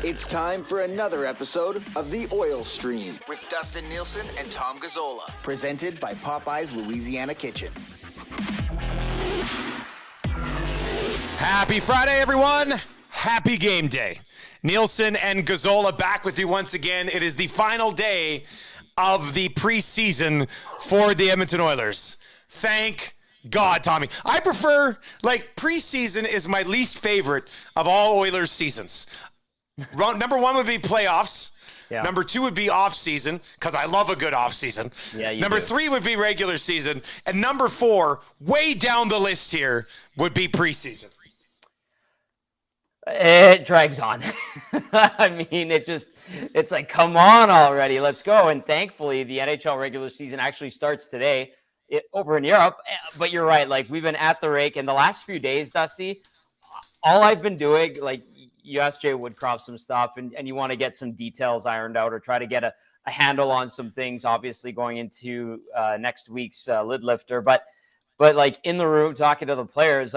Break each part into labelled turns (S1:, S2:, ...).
S1: It's time for another episode of The Oil Stream with Dustin Nielsen and Tom Gazzola, presented by Popeye's Louisiana Kitchen.
S2: Happy Friday, everyone. Happy game day. Nielsen and Gazzola back with you once again. It is the final day of the preseason for the Edmonton Oilers. Thank God, Tommy. I prefer, preseason is my least favorite of all Oilers seasons. Number one would be playoffs. Yeah. Number two would be off season, because I love a good off season. Yeah, number three would be regular season. And number four, way down the list here, would be preseason.
S3: It drags on. I mean, it's like, come on already, let's go. And thankfully, the NHL regular season actually starts today over in Europe. But you're right, we've been at the rake. In the last few days, Dusty, all I've been doing, you asked Jay Woodcroft some stuff, and you want to get some details ironed out or try to get a handle on some things, obviously, going into next week's lid lifter. But in the room, talking to the players,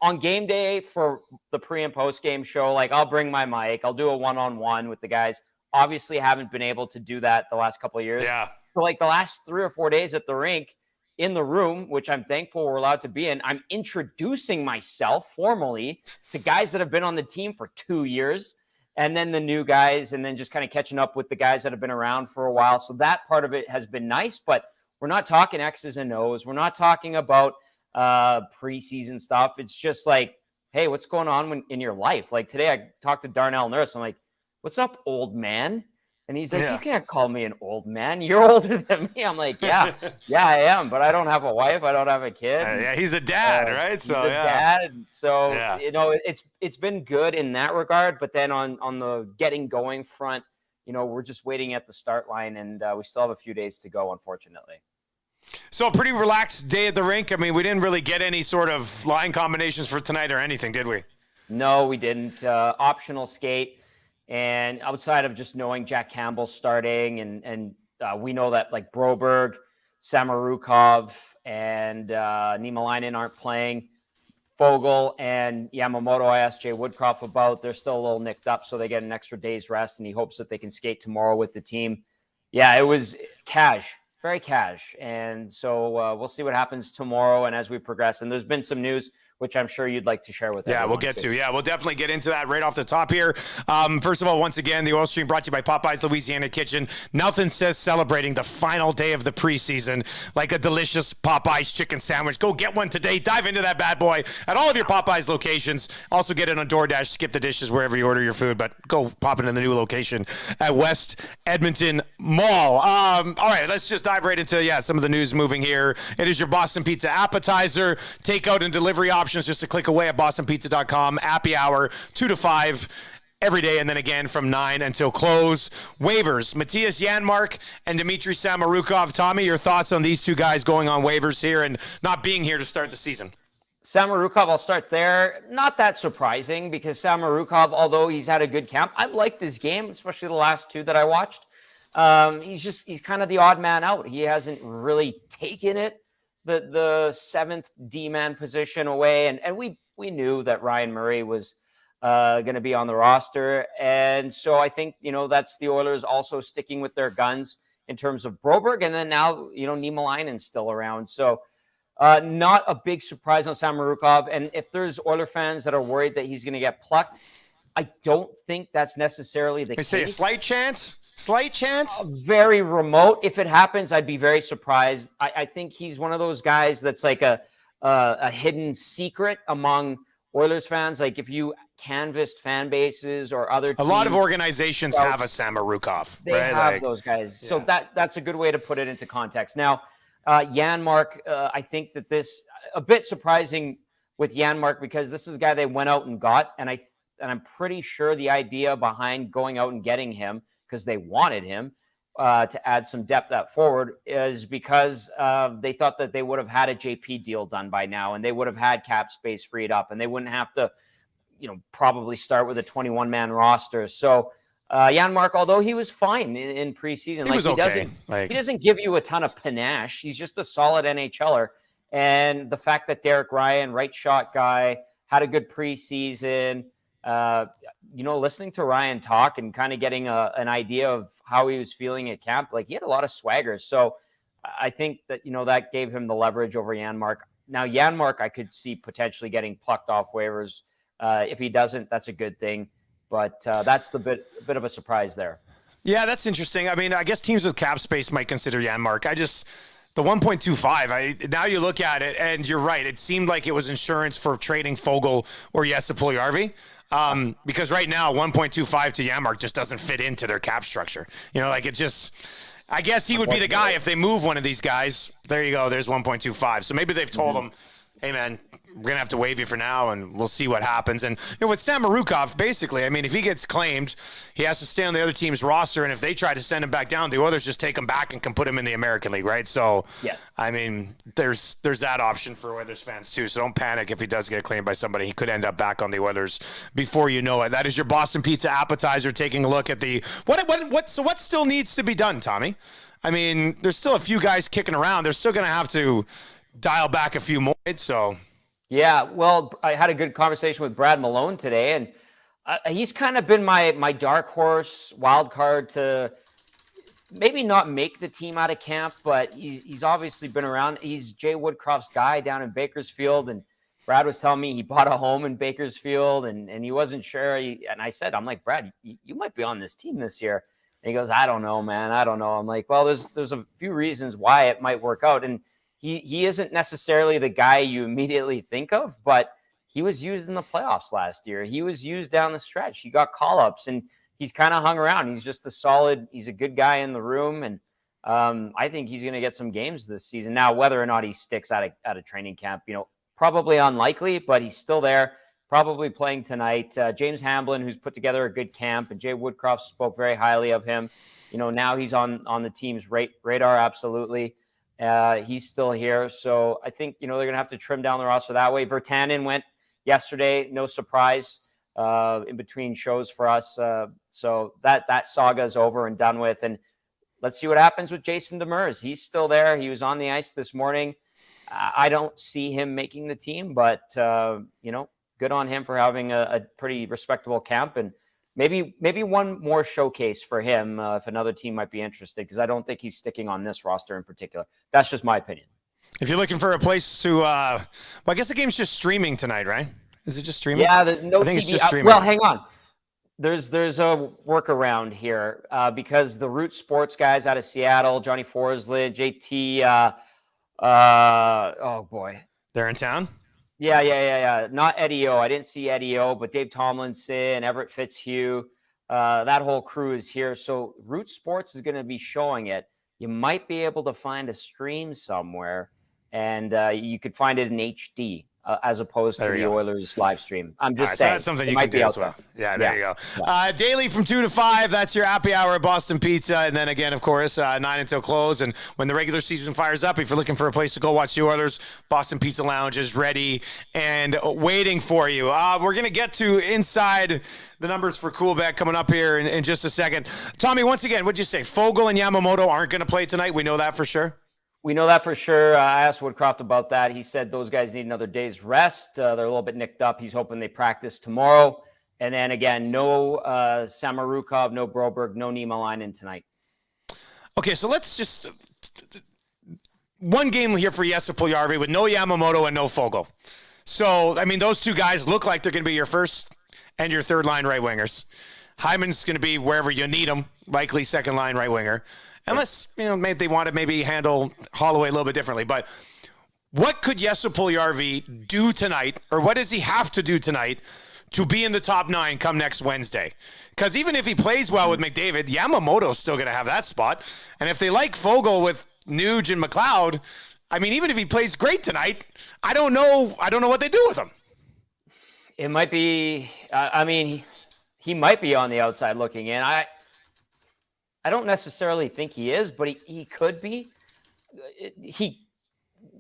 S3: on game day for the pre and post game show, I'll bring my mic. I'll do a one-on-one with the guys. Obviously, haven't been able to do that the last couple of years.
S2: Yeah.
S3: So the last 3 or 4 days at the rink in the room, which I'm thankful we're allowed to be in, I'm introducing myself formally to guys that have been on the team for 2 years, and then the new guys, and then just kind of catching up with the guys that have been around for a while. So that part of it has been nice, but we're not talking X's and O's. We're not talking about preseason stuff. It's just hey, what's going on in your life? Today I talked to Darnell Nurse. I'm like, what's up, old man? And he's like, You can't call me an old man. You're older than me. I'm like, yeah, I am, but I don't have a wife. I don't have a kid.
S2: Yeah, he's a dad, right?
S3: So he's a dad. So it's been good in that regard. But then on the getting going front, we're just waiting at the start line, and we still have a few days to go, unfortunately.
S2: So a pretty relaxed day at the rink. I mean, we didn't really get any sort of line combinations for tonight or anything, did we?
S3: No, we didn't. Optional skate. And outside of just knowing Jack Campbell starting, and we know that Broberg, Samorukov, and Niemelainen aren't playing. Fogle and Yamamoto, I asked Jay Woodcroft about. They're still a little nicked up, so they get an extra day's rest, and he hopes that they can skate tomorrow with the team. Yeah, it was cash. Very cash. And so we'll see what happens tomorrow and as we progress. And there's been some news, which I'm sure you'd like to share with us.
S2: Yeah, we'll get to. Yeah, we'll definitely get into that right off the top here. First of all, once again, the Oil Stream brought to you by Popeye's Louisiana Kitchen. Nothing says celebrating the final day of the preseason like a delicious Popeye's chicken sandwich. Go get one today. Dive into that bad boy at all of your Popeye's locations. Also get it on DoorDash. Skip the dishes wherever you order your food, but go pop it in the new location at West Edmonton Mall. All right, let's just dive right into, some of the news moving here. It is your Boston Pizza Appetizer. Takeout and delivery options just a click away at bostonpizza.com. Happy hour 2 to 5 every day, and then again from 9 until close. Waivers, Matthias Janmark and Dmitry Samorukov. Tommy, your thoughts on these two guys going on waivers here and not being here to start the season?
S3: Samorukov, I'll start there. Not that surprising because Samorukov, although he's had a good camp, I like this game, especially the last two that I watched. He's kind of the odd man out. He hasn't really taken it the seventh D-man position away. And we knew that Ryan Murray was going to be on the roster. And so I think, that's the Oilers also sticking with their guns in terms of Broberg. And then now, Niemelainen's still around. So not a big surprise on Samorukov. And if there's Oiler fans that are worried that he's going to get plucked, I don't think that's necessally the case.
S2: They say a slight chance? Slight chance?
S3: Very remote. If it happens, I'd be very surprised. I think he's one of those guys that's like a hidden secret among Oilers fans. If you canvassed fan bases or other teams,
S2: a lot of organizations have a Samorukov.
S3: They have those guys. Yeah. So that's a good way to put it into context. Now, Janmark, I think that this a bit surprising with Janmark because this is a guy they went out and got, and I'm pretty sure the idea behind going out and getting him, because they wanted him to add some depth at forward, is because they thought that they would have had a JP deal done by now, and they would have had cap space freed up, and they wouldn't have to, probably start with a 21-man roster. So Janmark, although he was fine in preseason,
S2: he was okay.
S3: He doesn't give you a ton of panache. He's just a solid NHLer. And the fact that Derek Ryan, right shot guy, had a good preseason, Listening to Ryan talk and kind of getting an idea of how he was feeling at camp, like he had a lot of swagger. So I think that, that gave him the leverage over Janmark. Now, Janmark, I could see potentially getting plucked off waivers. If he doesn't, that's a good thing. But that's a bit of a surprise there.
S2: Yeah, that's interesting. I mean, I guess teams with cap space might consider Janmark. The 1.25, now you look at it, and you're right. It seemed like it was insurance for trading Fogle or Jesse Puljujärvi. Because right now, 1.25 to Janmark just doesn't fit into their cap structure. I guess he would be the guy if they move one of these guys. There you go. There's 1.25. So maybe they've told him, hey, man, we're going to have to waive you for now, and we'll see what happens. And with Samorukov, basically, I mean, if he gets claimed, he has to stay on the other team's roster, and if they try to send him back down, the Oilers just take him back and can put him in the American League, right? So,
S3: yes.
S2: I mean, there's that option for Oilers fans, too. So don't panic if he does get claimed by somebody. He could end up back on the Oilers before you know it. That is your Boston Pizza Appetizer, taking a look at the what still needs to be done, Tommy? I mean, there's still a few guys kicking around. They're still going to have to dial back a few more, so...
S3: Yeah, well, I had a good conversation with Brad Malone today, and he's kind of been my dark horse wild card to maybe not make the team out of camp, but he's obviously been around. He's Jay Woodcroft's guy down in Bakersfield, and Brad was telling me he bought a home in Bakersfield, and he wasn't sure. And I said, I'm like, Brad, you might be on this team this year. And he goes, I don't know, man. I don't know. I'm like, well, there's a few reasons why it might work out, and He isn't necessarily the guy you immediately think of, but he was used in the playoffs last year. He was used down the stretch. He got call-ups, and he's kind of hung around. He's just he's a good guy in the room, and I think he's going to get some games this season. Now, whether or not he sticks out of training camp, probably unlikely, but he's still there, probably playing tonight. James Hamblin, who's put together a good camp, and Jay Woodcroft spoke very highly of him. Now he's on the team's radar, absolutely. He's still here. So I think, they're going to have to trim down the roster that way. Virtanen went yesterday. No surprise in between shows for us. So that saga is over and done with. And let's see what happens with Jason Demers. He's still there. He was on the ice this morning. I don't see him making the team, but, good on him for having a pretty respectable camp. And maybe one more showcase for him if another team might be interested, because I don't think he's sticking on this roster in particular. That's just my opinion.
S2: If you're looking for a place to, I guess the game's just streaming tonight, right? Is it just streaming?
S3: Yeah,
S2: I think it's just streaming.
S3: Well, hang on. There's a workaround here because the Root Sports guys out of Seattle, Johnny Forsley, JT, oh boy,
S2: they're in town.
S3: Yeah. Not Eddie O. I didn't see Eddie O, but Dave Tomlinson, Everett Fitzhugh, that whole crew is here. So Root Sports is going to be showing it. You might be able to find a stream somewhere, and you could find it in HD as opposed to the Oilers live stream. I'm just saying.
S2: So that's something you can do as well. Yeah, there you go. Yeah. Daily from 2 to 5. That's your happy hour at Boston Pizza. And then again, of course, 9 until close. And when the regular season fires up, if you're looking for a place to go watch the Oilers, Boston Pizza Lounge is ready and waiting for you. We're going to get to inside the numbers for Coolback coming up here in just a second. Tommy, once again, what'd you say? Fogle and Yamamoto aren't going to play tonight? We know that for sure?
S3: We know that for sure. I asked Woodcroft about that. He said those guys need another day's rest. They're a little bit nicked up. He's hoping they practice tomorrow. And then again, no Samorukov, no Broberg, no Niemelainen tonight.
S2: Okay, so let's just one game here for Jesse Puljujärvi with no Yamamoto and no Fogle. So, I mean, those two guys look like they're going to be your first and your third line right wingers. Hyman's going to be wherever you need him, likely second line right winger. Unless, maybe they want to maybe handle Holloway a little bit differently. But what could Jesse Puljujärvi do tonight, or what does he have to do tonight to be in the top 9 come next Wednesday? Because even if he plays well with McDavid, Yamamoto's still going to have that spot. And if they like Fogle with Nuge and McLeod, I mean, even if he plays great tonight, I don't know what they do with him.
S3: It might be, he might be on the outside looking in. I don't necessarily think he is, but he could be.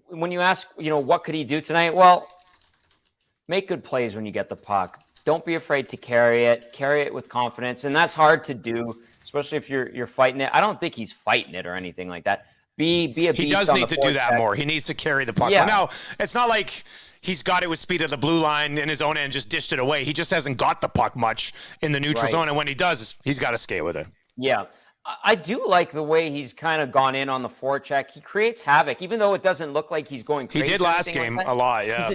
S3: When you ask, what could he do tonight? Well, make good plays when you get the puck. Don't be afraid to carry it with confidence. And that's hard to do, especially if you're fighting it. I don't think he's fighting it or anything like that. Be a beast.
S2: He does need to do that more. He needs to carry the puck.
S3: Yeah.
S2: Now, it's not like he's got it with speed of the blue line in his own end, just dished it away. He just hasn't got the puck much in the neutral zone, and when he does, he's got to skate with it.
S3: Yeah. I do like the way he's kind of gone in on the forecheck. He creates havoc, even though it doesn't look like he's going crazy.
S2: He did last game
S3: like
S2: a lot, yeah.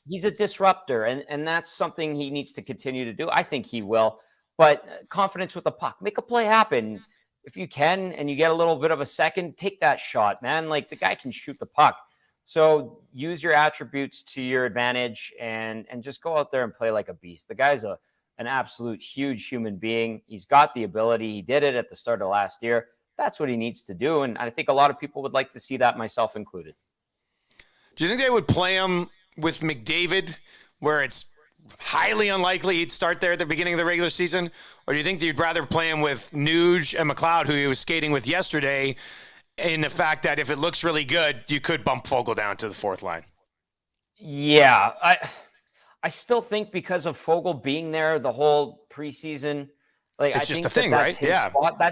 S3: He's a disruptor, and that's something he needs to continue to do. I think he will. But confidence with the puck. Make a play happen. If you can and you get a little bit of a second, take that shot, man. Like, the guy can shoot the puck. So use your attributes to your advantage and just go out there and play like a beast. The guy's an absolute huge human being. He's got the ability. He did it at the start of last year. That's what he needs to do. And I think a lot of people would like to see that, myself included.
S2: Do you think they would play him with McDavid, where it's highly unlikely he'd start there at the beginning of the regular season? Or do you think you'd rather play him with Nuge and McLeod, who he was skating with yesterday, in the fact that if it looks really good, you could bump Fogle down to the fourth line?
S3: Yeah, I still think because of Fogle being there the whole preseason, like,
S2: it's just a thing, right? Yeah.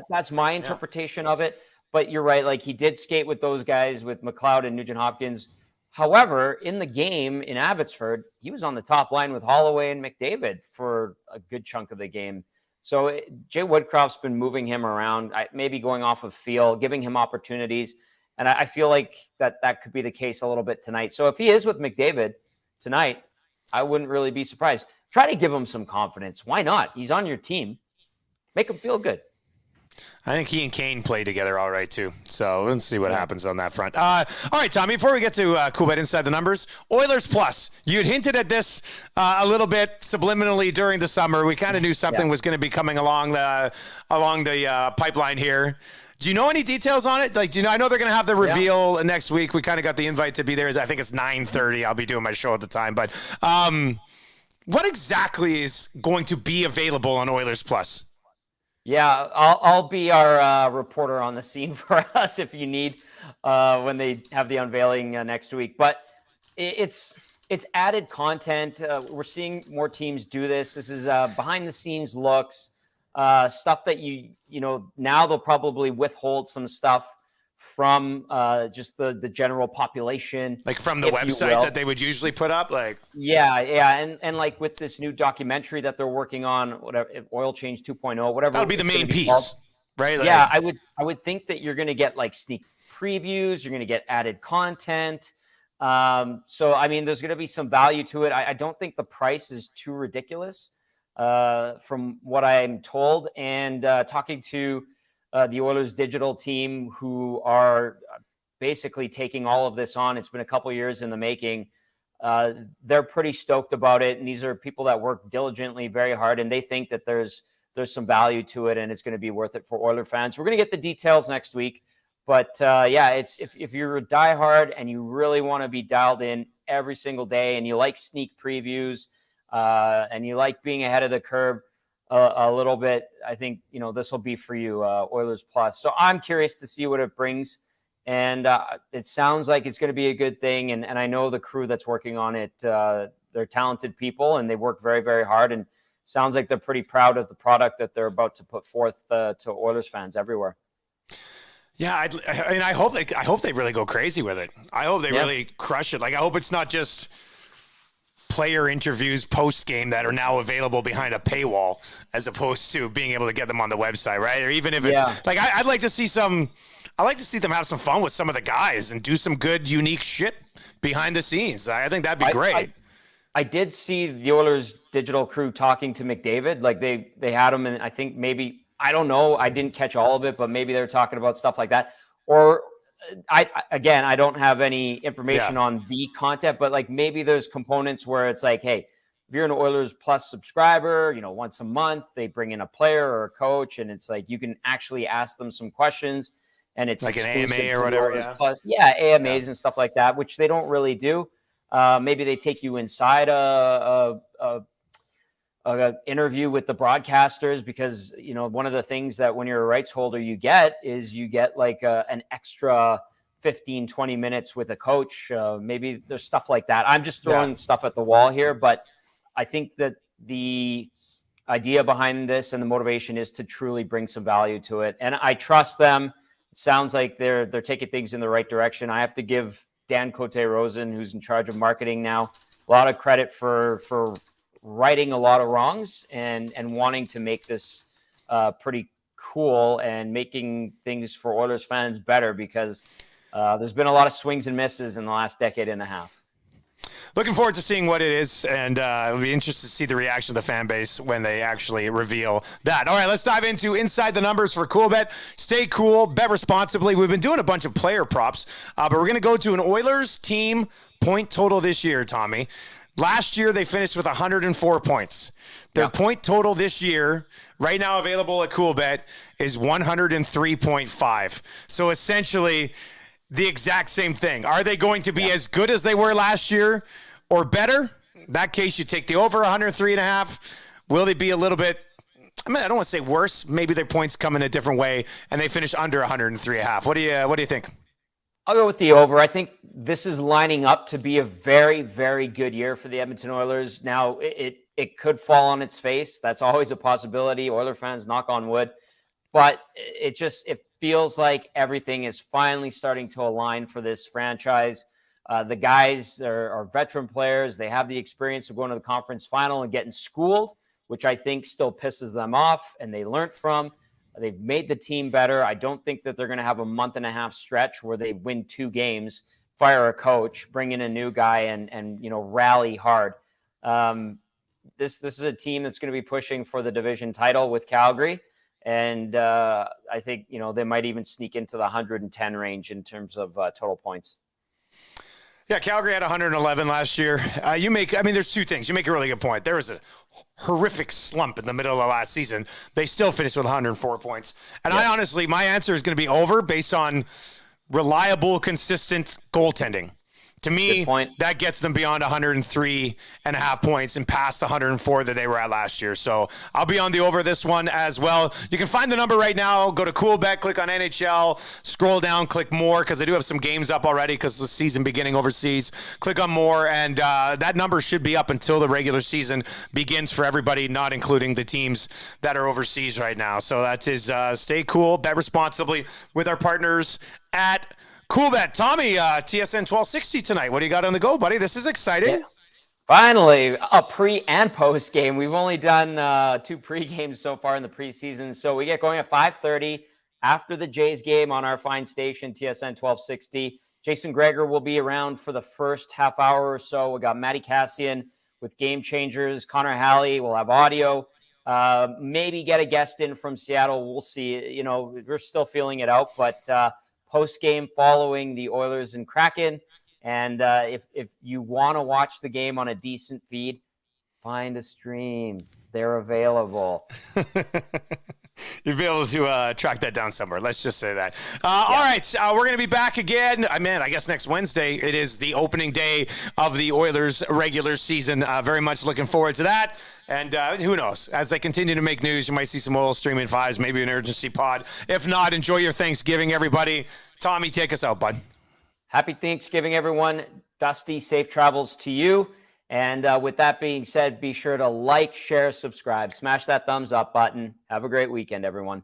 S3: That's my interpretation of it. But you're right. Like, he did skate with those guys, with McLeod and Nugent Hopkins. However, in the game in Abbotsford, he was on the top line with Holloway and McDavid for a good chunk of the game. So Jay Woodcroft's been moving him around, maybe going off of feel, giving him opportunities. And I feel like that could be the case a little bit tonight. So if he is with McDavid tonight, I wouldn't really be surprised. Try to give him some confidence. Why not? He's on your team. Make him feel good.
S2: I think he and Kane play together all right, too. So let's see what happens on that front. All right, Tommy, before we get to Coolbet Inside the Numbers, Oilers Plus. You had hinted at this a little bit subliminally during the summer. We kind of knew something was going to be coming along the pipeline here. Do you know any details on it? Like, do you know? I know they're going to have the reveal next week. We kind of got the invite to be there. I think it's 9:30. I'll be doing my show at the time. But what exactly is going to be available on Oilers Plus?
S3: Yeah, I'll be our reporter on the scene for us if you need when they have the unveiling next week. But it's added content. We're seeing more teams do this. This is behind the scenes looks, stuff that you know, now they'll probably withhold some stuff from just the general population,
S2: like from the website that they would usually put up. Like,
S3: and like with this new documentary that they're working on, whatever, Oil Change 2.0, whatever,
S2: that'll be the main piece, right? Like,
S3: yeah, I would think that you're going to get like sneak previews, you're going to get added content. So I mean, there's going to be some value to it. I don't think the price is too ridiculous, from what I'm told, and talking to the Oilers digital team, who are basically taking all of this on. It's been a couple years in the making. They're pretty stoked about it. And these are people that work diligently, very hard. And they think that there's some value to it and it's going to be worth it for Oiler fans. We're going to get the details next week. But it's if you're a diehard and you really want to be dialed in every single day and you like sneak previews and you like being ahead of the curve a little bit, I think, this will be for you, Oilers Plus. So I'm curious to see what it brings. And it sounds like it's going to be a good thing. And I know the crew that's working on it, they're talented people and they work very, very hard. And sounds like they're pretty proud of the product that they're about to put forth to Oilers fans everywhere.
S2: Yeah, I hope they really go crazy with it. I hope they really crush it. Like, I hope it's not just player interviews post game that are now available behind a paywall, as opposed to being able to get them on the website, right? Or even if it's like, I'd like to see them have some fun with some of the guys and do some good, unique shit behind the scenes. I think that'd be great.
S3: I did see the Oilers digital crew talking to McDavid. Like they had him, and I think maybe, I don't know, I didn't catch all of it, but maybe they're talking about stuff like that. Or I don't have any information on the content, but like maybe there's components where it's like, hey, if you're an Oilers Plus subscriber, once a month they bring in a player or a coach, and it's like you can actually ask them some questions, and it's
S2: like an AMA or whatever.
S3: Plus. AMAs and stuff like that, which they don't really do. Maybe they take you inside a interview with the broadcasters, because one of the things that when you're a rights holder you get like an extra 15-20 minutes with a coach. Maybe there's stuff like that. I'm just throwing stuff at the wall here, but I think that the idea behind this and the motivation is to truly bring some value to it, and I trust them. It sounds like they're taking things in the right direction. I have to give Dan Cote-Rosen, who's in charge of marketing now, a lot of credit for righting a lot of wrongs and wanting to make this pretty cool and making things for Oilers fans better, because there's been a lot of swings and misses in the last decade and a half.
S2: Looking forward to seeing what it is, and it'll be interesting to see the reaction of the fan base when they actually reveal that. All right, let's dive into Inside the Numbers for CoolBet. Stay cool, bet responsibly. We've been doing a bunch of player props, but we're going to go to an Oilers team point total this year, Tommy. Last year, they finished with 104 points. Their point total this year, right now available at CoolBet, is 103.5. So essentially, the exact same thing. Are they going to be as good as they were last year or better? In that case, you take the over 103.5. Will they be a little bit, I mean, I don't want to say worse. Maybe their points come in a different way and they finish under 103.5. What do you think?
S3: I'll go with the over. I think this is lining up to be a very, very good year for the Edmonton Oilers. Now, it could fall on its face. That's always a possibility. Oiler fans, knock on wood. But it feels like everything is finally starting to align for this franchise. The guys are veteran players. They have the experience of going to the conference final and getting schooled, which I think still pisses them off, and they learned from. They've made the team better. I don't think that they're going to have a month and a half stretch where they win 2 games, fire a coach, bring in a new guy, and rally hard. This is a team that's going to be pushing for the division title with Calgary. And I think, they might even sneak into the 110 range in terms of total points.
S2: Yeah, Calgary had 111 last year. There's 2 things. You make a really good point. There was a horrific slump in the middle of last season. They still finished with 104 points. And I honestly, my answer is going to be over based on reliable, consistent goaltending. To me, that gets them beyond 103.5 points and past the 104 that they were at last year. So I'll be on the over this one as well. You can find the number right now. Go to CoolBet, click on NHL, scroll down, click more, because I do have some games up already because the season beginning overseas. Click on more, and that number should be up until the regular season begins for everybody, not including the teams that are overseas right now. So that is stay cool, bet responsibly with our partners at CoolBet. Tommy, TSN 1260 tonight. What do you got on the go, buddy? This is exciting.
S3: Yeah. Finally, a pre and post game. We've only done 2 pre games so far in the preseason. So we get going at 5:30 after the Jays game on our fine station, TSN 1260. Jason Greger will be around for the first half hour or so. We got Matty Cassian with Game Changers. Connor Halley will have audio. Maybe get a guest in from Seattle. We'll see. We're still feeling it out, but post-game following the Oilers and Kraken. And if you want to watch the game on a decent feed, find a stream. They're available.
S2: You'll be able to track that down somewhere. Let's just say that. All right, we're going to be back again. I guess next Wednesday. It is the opening day of the Oilers regular season. Very much looking forward to that. And who knows? As they continue to make news, you might see some Oil Streaming 5s, maybe an urgency pod. If not, enjoy your Thanksgiving, everybody. Tommy, take us out, bud.
S3: Happy Thanksgiving, everyone. Dusty, safe travels to you. And with that being said, be sure to like, share, subscribe, smash that thumbs up button. Have a great weekend, everyone.